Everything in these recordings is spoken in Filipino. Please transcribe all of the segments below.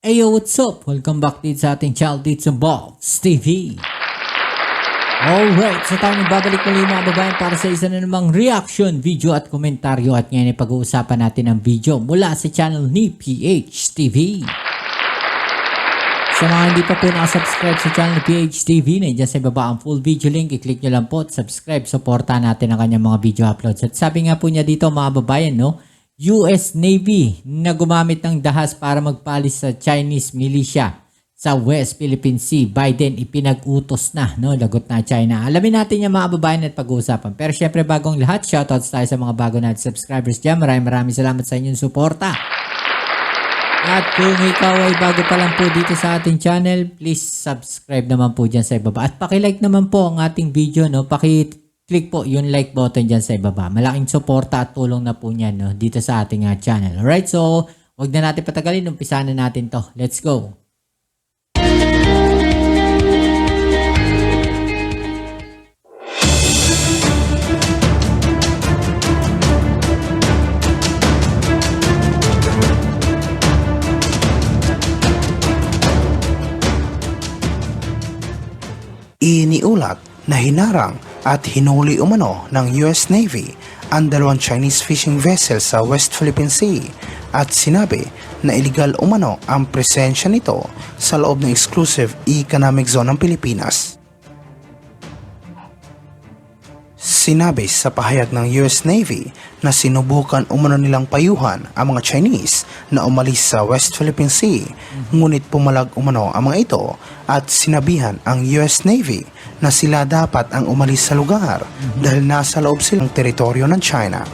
Ayo, what's up? Welcome back dito sa ating Child Eats and Balls TV. Alright, so tayo nagbabalik muli mga babayan para sa isa na namang reaction, video at komentaryo. At ngayon ay pag-uusapan natin ang video mula sa channel ni PH TV. Sa mga hindi pa po nakasubscribe sa channel ni PH TV, nandiyan sa baba ang full video link. I-click nyo lang po at subscribe. Supportahan natin ang kanyang mga video uploads. At sabi nga po niya dito mga babayan, no? US Navy na gumamit ng dahas para magpalis sa Chinese militia sa West Philippine Sea. Biden ipinag-utos na, no? Lagot na China. Alamin natin yung mga babayan at pag-uusapan. Pero syempre bagong lahat, shoutouts tayo sa mga bago natin subscribers dyan. Maraming salamat sa inyong suporta. At kung ikaw ay bago pa lang po dito sa ating channel, please subscribe naman po dyan sa ibaba. At pakilike naman po ang ating video, no? Click po yung like button dyan sa ibaba. Malaking suporta at tulong na po niyan, no, dito sa ating channel. Alright, so wag na natin patagalin. Umpisa na natin to. Let's go! Iniulat na hinarang at hinuli umano ng US Navy ang dalawang Chinese fishing vessel sa West Philippine Sea at sinabi na iligal umano ang presensya nito sa loob ng exclusive economic zone ng Pilipinas. Sinabi sa pahayag ng US Navy na sinubukan umano nilang payuhan ang mga Chinese na umalis sa West Philippine Sea, ngunit pumalag umano ang mga ito at sinabihan ang US Navy na sila dapat ang umalis sa lugar dahil nasa loob silang teritoryo ng China.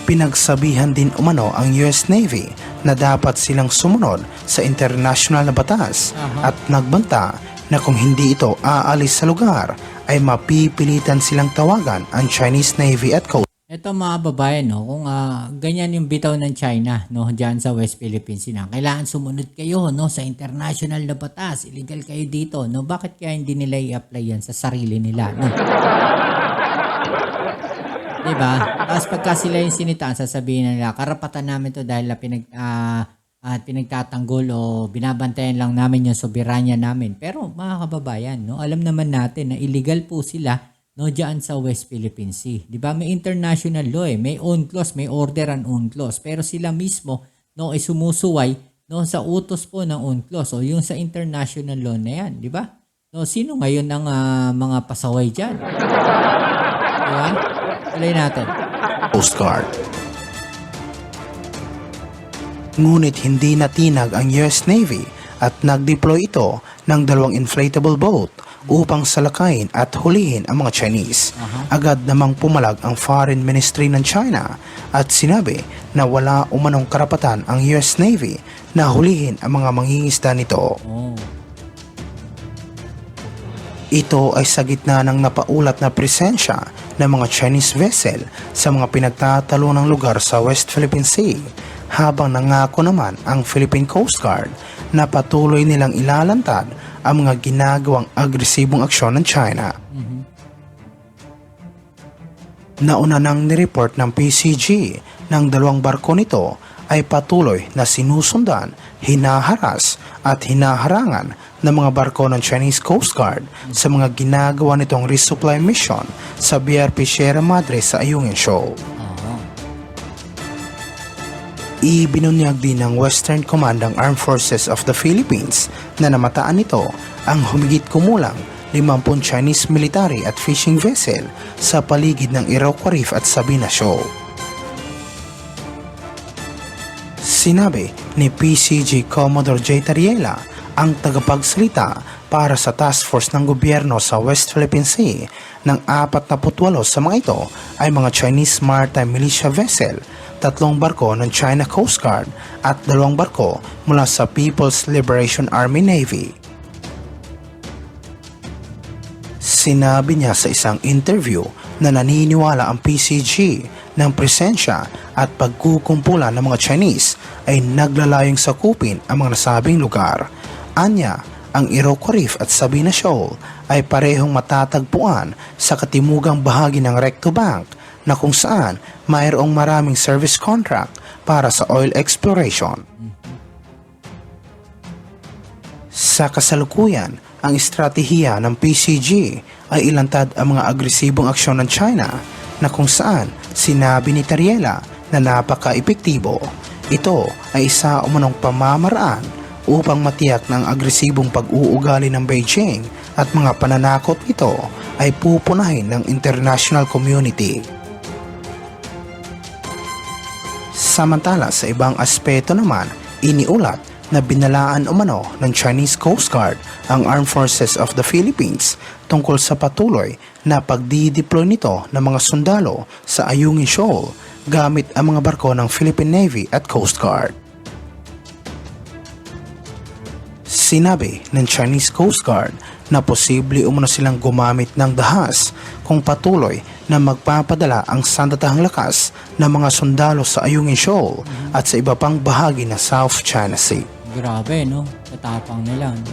Pinagsabihan din umano ang US Navy na dapat silang sumunod sa international na batas at nagbanta na kung hindi ito aalis sa lugar ay mapipilitan silang tawagan ang Chinese Navy at Coast. Ito mga babayan, no, kung ganyan yung bitaw ng China, no, dyan sa West Philippine Sea, kailangan sumunod kayo, no, sa international na batas, illegal kayo dito, no, bakit kaya hindi nila i-apply yan sa sarili nila, no? Diba? Tapos pagka sila yung sinitaan, sasabihin nila, karapatan namin to dahil pinagtatanggol o binabantayan lang namin yung soberanya namin. Pero mga kababayan, no, alam naman natin na illegal po sila, no, diyan sa West Philippine Sea. 'Di ba? May international law may UNCLOS, may order ang UNCLOS. Pero sila mismo, no, ay sumusuway, no, sa utos po ng UNCLOS o yung sa international law na 'yan, 'di ba? No, sino ngayon ang mga pasaway diyan? 'Di ba? Tuloy natin. Coast Guard. Ngunit hindi natinag ang US Navy at nag-deploy ito ng dalawang inflatable boat upang salakayin at hulihin ang mga Chinese. Agad namang pumalag ang Foreign Ministry ng China at sinabi na wala umanong karapatan ang US Navy na hulihin ang mga mangingisda nito. Ito ay sa gitna ng napaulat na presensya ng mga Chinese vessel sa mga pinagtatalunang lugar sa West Philippine Sea, habang nangako naman ang Philippine Coast Guard na patuloy nilang ilalantad ang mga ginagawang agresibong aksyon ng China. Nauna nang nireport ng PCG ng dalawang barko nito ay patuloy na sinusundan, hinaharas at hinaharangan ng mga barko ng Chinese Coast Guard sa mga ginagawa nitong resupply mission sa BRP Sierra Madre sa Ayungin Shoal. Ibinunyag din ng Western Command ng Armed Forces of the Philippines na namataan nito ang humigit kumulang 50 Chinese military at fishing vessel sa paligid ng Iroquois Reef at Sabina Shoal. Sinabi ni PCG Commodore J. Tariela, ang tagapagsalita para sa task force ng gobyerno sa West Philippine Sea, ng 48 sa mga ito ay mga Chinese Maritime Militia vessel, 3 barko ng China Coast Guard at 2 barko mula sa People's Liberation Army Navy. Sinabi niya sa isang interview na naniniwala ang PCG ng presensya at pagkukumpulan ng mga Chinese ay naglalayong sakupin ang mga nasabing lugar. Anya, ang Iroquois Reef at Sabina Shoal ay parehong matatagpuan sa katimugang bahagi ng Recto Bank na kung saan mayroong maraming service contract para sa oil exploration. Sa kasalukuyan, ang estratehiya ng PCG ay ilantad ang mga agresibong aksyon ng China na kung saan sinabi ni Tariela na napaka-epektibo. Ito ay isa umunong pamamaraan upang matiyak ng agresibong pag-uugali ng Beijing at mga pananakot nito ay pupunahin ng international community. Samantala sa ibang aspeto naman, iniulat na binalaan umano ng Chinese Coast Guard ang Armed Forces of the Philippines tungkol sa patuloy na pagdideploy nito ng mga sundalo sa Ayungin Shoal gamit ang mga barko ng Philippine Navy at Coast Guard. Sinabi ng Chinese Coast Guard na posible umano silang gumamit ng dahas kung patuloy na magpapadala ang sandatahang lakas ng mga sundalo sa Ayungin Shoal at sa iba pang bahagi ng South China Sea. Grabe, no? Tatapang nila. No?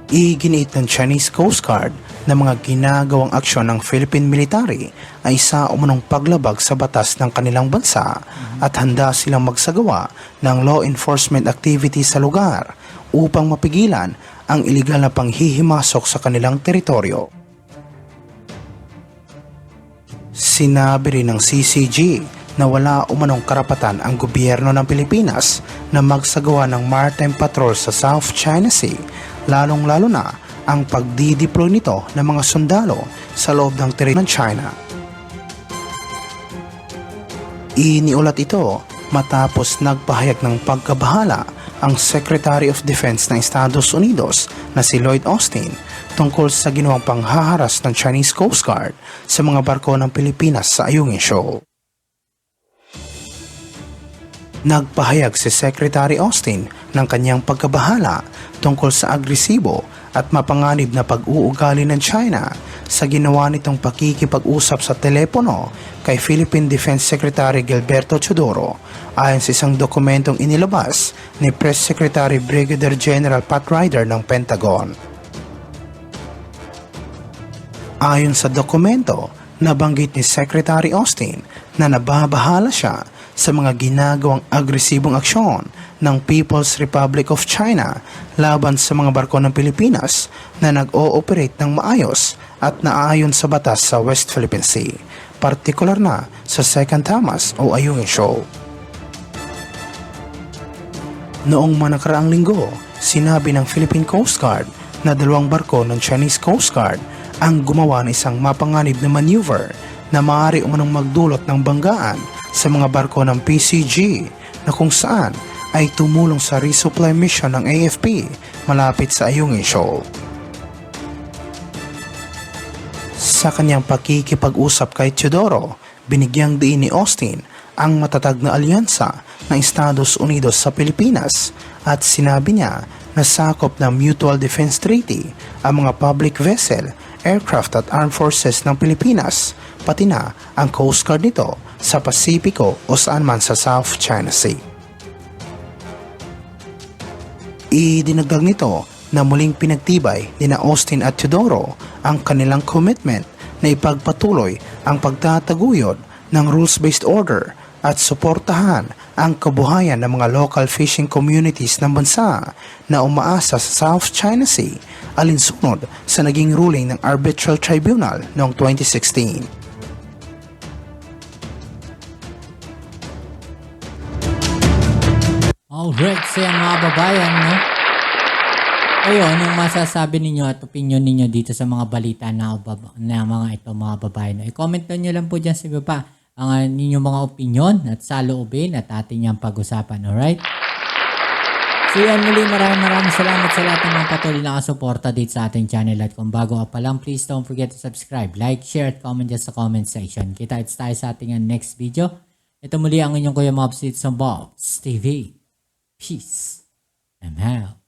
Iginiit ng Chinese Coast Guard na mga ginagawang aksyon ng Philippine military ay isa umunong paglabag sa batas ng kanilang bansa at handa silang magsagawa ng law enforcement activity sa lugar upang mapigilan ang iligal na panghihimasok sa kanilang teritoryo. Sinabi rin ng CCG na wala umanong karapatan ang gobyerno ng Pilipinas na magsagawa ng maritime patrol sa South China Sea, lalong-lalo na ang pagdideploy nito ng mga sundalo sa loob ng teritoryo ng China. Iniulat ito matapos nagpahayag ng pagkabahala ang Secretary of Defense ng Estados Unidos na si Lloyd Austin tungkol sa ginawang panghaharas ng Chinese Coast Guard sa mga barko ng Pilipinas sa Ayungin Shoal. Nagpahayag si Secretary Austin ng kanyang pagkabahala tungkol sa agresibo at mapanganib na pag-uugali ng China sa ginawa nitong pakikipag-usap sa telepono kay Philippine Defense Secretary Gilberto Teodoro ayon sa isang dokumentong inilabas ni Press Secretary Brigadier General Pat Ryder ng Pentagon. Ayon sa dokumento, nabanggit ni Secretary Austin na nababahala siya sa mga ginagawang agresibong aksyon ng People's Republic of China laban sa mga barko ng Pilipinas na nag-ooperate ng maayos at naaayon sa batas sa West Philippine Sea, partikular na sa Second Thomas o Ayungin Shoal. Noong nakaraang linggo, sinabi ng Philippine Coast Guard na 2 barko ng Chinese Coast Guard ang gumawa ng isang mapanganib na maneuver na maaari umanong magdulot ng banggaan sa mga barko ng PCG na kung saan ay tumulong sa resupply mission ng AFP malapit sa Ayungin Shoal. Sa kanyang pakikipag-usap kay Teodoro, binigyang diin ni Austin ang matatag na alyansa ng Estados Unidos sa Pilipinas at sinabi niya na sakop ng Mutual Defense Treaty ang mga public vessel, aircraft at armed forces ng Pilipinas, pati na ang Coast Guard nito sa Pasipiko o saan man sa South China Sea. Idinagdag nito na muling pinagtibay ni na Austin at Teodoro ang kanilang commitment na ipagpatuloy ang pagtataguyod ng rules-based order at suportahan ang kabuhayan ng mga local fishing communities ng bansa na umaasa sa South China Sea alinsunod sa naging ruling ng Arbitral Tribunal noong 2016. Alright, so yan mga babayan, no? Kayo, anong masasabi ninyo at opinion ninyo dito sa mga balita na mga ito mga babayan? I-comment nyo lang po dyan sa baba ang ninyong mga opinion at saloobin at ating niyang pag-usapan, alright? So yan muli, maraming salamat sa lahat ng mga patuloy na kasuporta dito sa ating channel at kung bago ka pa lang, please don't forget to subscribe, like, share at comment dyan sa comment section. Kita-kits tayo sa ating next video. Ito muli ang inyong Kuya Mobs dito sa Bobs TV. Peace. I'm out.